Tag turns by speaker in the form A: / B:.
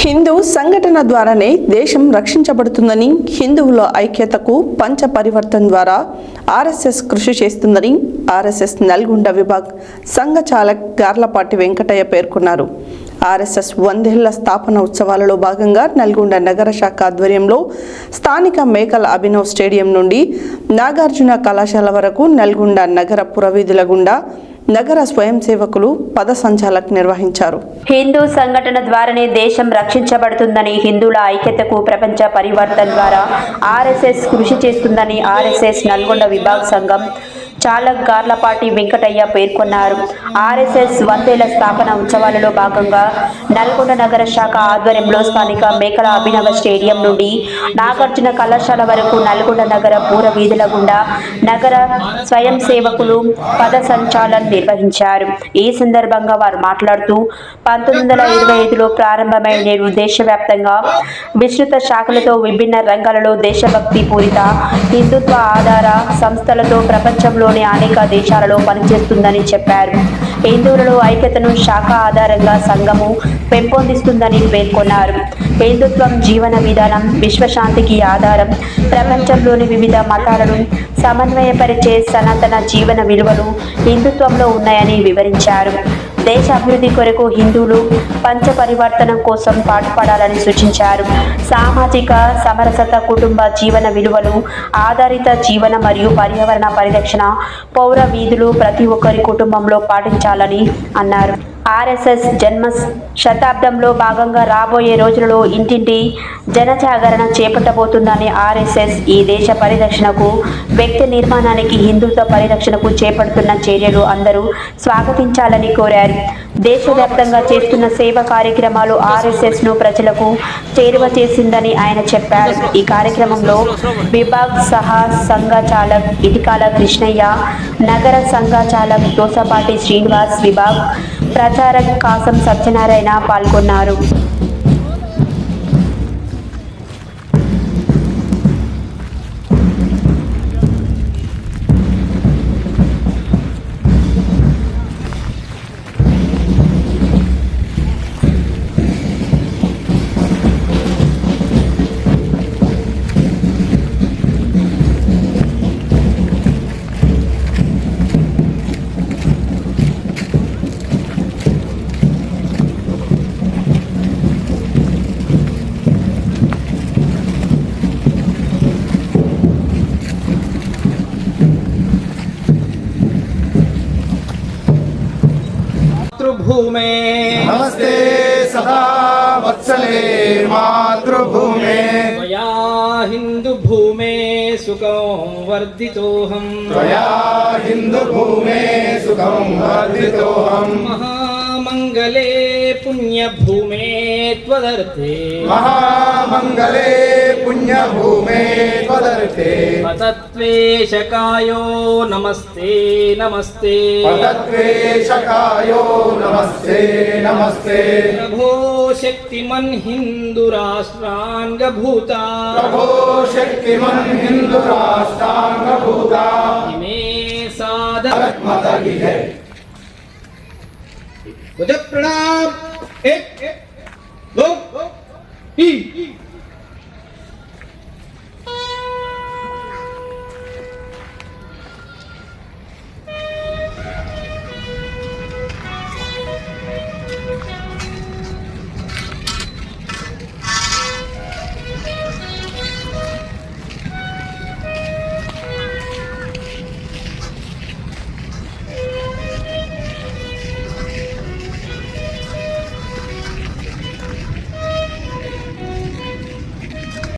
A: హిందూ సంఘటన ద్వారానే దేశం రక్షించబడుతుందని, హిందువుల ఐక్యతకు పంచ పరివర్తన్ ద్వారా ఆర్ఎస్ఎస్ కృషి చేస్తుందని ఆర్ఎస్ఎస్ నల్గొండ విభాగ్ సంఘ చాలక్ గార్లపాటి వెంకటయ్య పేర్కొన్నారు. ఆర్ఎస్ఎస్ 100 ఏళ్ల స్థాపన ఉత్సవాలలో భాగంగా నల్గొండ నగర శాఖ ఆధ్వర్యంలో స్థానిక మేకల అభినవ్ స్టేడియం నుండి నాగార్జున కళాశాల వరకు నల్గొండ నగర పురవీధుల గుండా నగర స్వయం సేవకులు పద సంచాలక్ నిర్వహించారు.
B: హిందూ సంఘటన ద్వారానే దేశం రక్షించబడుతుందని, హిందువుల ఐక్యతకు ప్రపంచ పరివర్తన్ ద్వారా ఆర్ఎస్ఎస్ కృషి చేస్తుందని ఆర్ఎస్ఎస్ నల్గొండ విభాగ్ సంఘం చాలక్ గార్లపాటి వెంకటయ్య పేర్కొన్నారు. ఆర్ఎస్ఎస్ 100 ఏళ్ల స్థాపన ఉత్సవాలలో భాగంగా నల్గొండ నగర శాఖ ఆధ్వర్యంలో స్థానిక మేకల అభినవ స్టేడియం నుండి నాగార్జున కళాశాల వరకు నల్గొండ నగర పూర వీధుల గుండా నగర స్వయం సేవకులు పద సంచాలన్ నిర్వహించారు. ఈ సందర్భంగా వారు మాట్లాడుతూ 1925లో ప్రారంభమైన నేడు దేశవ్యాప్తంగా విస్తృత శాఖలతో విభిన్న రంగాలలో దేశభక్తి పూరిత హిందుత్వ ఆధార సంస్థలతో ప్రపంచంలో అనేక దేశాలలో పనిచేస్తుందని చెప్పారు. హిందువులలో ఐక్యతను శాఖ ఆధారంగా సంఘము పెంపొందిస్తుందని పేర్కొన్నారు. హిందుత్వం జీవన విధానం, విశ్వశాంతికి ఆధారం, ప్రపంచంలోని వివిధ మతాలను సమన్వయపరిచే సనాతన జీవన విలువలు హిందుత్వంలో ఉన్నాయని వివరించారు. దేశ అభివృద్ధి కొరకు హిందువులు పంచ పరివర్తనం కోసం పాటుపడాలని సూచించారు. సామాజిక సమరసత, కుటుంబ జీవన విలువలు ఆధారిత జీవన మరియు పర్యావరణ పరిరక్షణ పౌర వీధులు ప్రతి ఒక్కరి కుటుంబంలో పాటించాలని అన్నారు. ఆర్ఎస్ఎస్ జన్మ శతాబ్దంలో భాగంగా రాబోయే రోజులలో ఇంటింటి జనజాగరణ చేపట్టబోతుందని, ఆర్ఎస్ఎస్ ఈ దేశ పరిరక్షణకు, వ్యక్తి నిర్మాణానికి, హిందుత్వ పరిరక్షణకు చేపడుతున్న చర్యలు అందరూ స్వాగతించాలని కోరారు. దేశవ్యాప్తంగా చేస్తున్న సేవా కార్యక్రమాలు ఆర్ఎస్ఎస్ను ప్రజలకు చేరువ చేసిందని ఆయన చెప్పారు. ఈ కార్యక్రమంలో విభాగ్ సహా సంఘ చాలక్ ఇటికాల కృష్ణయ్య, నగర సంఘ చాలక్ దోసపాటి శ్రీనివాస్, విభాగ్ ప్రచారక్ కాసం సత్యనారాయణ పాల్గొన్నారు.
C: मातृभूमे
D: नमस्ते सदा वत्सले मातृभूमे
C: त्वया हिन्दुभूमे सुखं वर्धितोऽहम्
D: त्वया हिन्दुभूमे सुखं वर्धितोऽहम्
C: महामङ्गले पुण्यभूमे त्वदर्थे
D: महामङ्गले पुण्यभूमे त्वदर्थे
C: पतत्वेशकायो नमस्ते नमस्ते
D: पतत्वेशकायो नमस्ते नमस्ते
C: प्रभो शक्तिमन् हिन्दुराष्ट्राङ्गभूता
D: प्रभो शक्तिमन् हिन्दुराष्ट्राङ्गभूता
C: इमे साधक
D: माता की जय।
C: प्रणाम 1 2 3